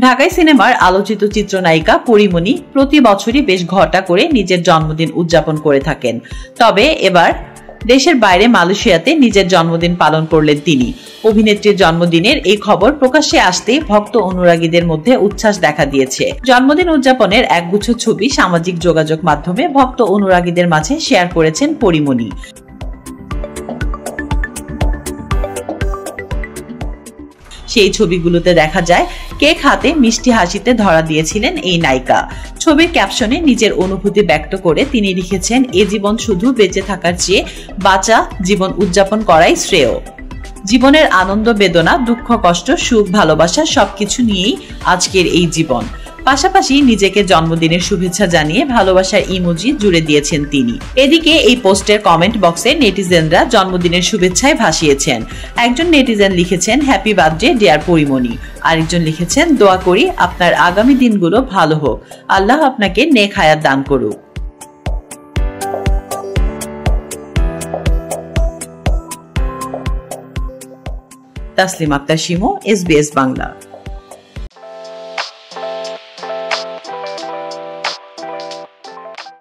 ঢাকাই সিনেমার আলোচিত চিত্রনায়িকা পরীমণি প্রতি বছরই বেশ ঘটা করে নিজের জন্মদিন উদযাপন করে থাকেন। তবে এবার দেশের বাইরে মালয়েশিয়াতে নিজের জন্মদিন পালন করলেন তিনি। অভিনেত্রীর জন্মদিনের এই খবর প্রকাশ্যে আসতেই ভক্ত অনুরাগীদের মধ্যে উচ্ছ্বাস দেখা দিয়েছে। জন্মদিন উদযাপনের একগুচ্ছ ছবি সামাজিক যোগাযোগ মাধ্যমে ভক্ত অনুরাগীদের মাঝে শেয়ার করেছেন পরীমণি। সেই ছবিগুলোতে দেখা যায় কেক হাতে মিষ্টি হাসিতে ধরা দিয়েছিলেন এই নায়িকা। ছবির ক্যাপশনে নিজের অনুভূতি ব্যক্ত করে তিনি লিখেছেন, এ জীবন শুধু বেঁচে থাকার চেয়ে বাঁচা জীবন উদযাপন করাই শ্রেয়। জীবনের আনন্দ বেদনা, দুঃখ কষ্ট, সুখ ভালোবাসা সবকিছু নিয়েই আজকের এই জীবন। পাশাপাশি নিজেকে জন্মদিনের শুভেচ্ছা জানিয়ে ভালোবাসার ইমোজি জুড়ে দিয়েছেন তিনি। এদিকে এই পোস্টের কমেন্ট বক্সে নেটিজেনরা জন্মদিনের শুভেচ্ছায় ভাসিয়েছেন। একজন নেটিজেন লিখেছেন, হ্যাপি বার্থডে ডিয়ার পরীমণি। আরেকজন লিখেছেন, দোয়া করি আপনার আগামী দিনগুলো ভালো হোক, আল্লাহ আপনাকে নেক হায়াত দান করুক। তাসলিম আক্তার শিমু, SBS বাংলা।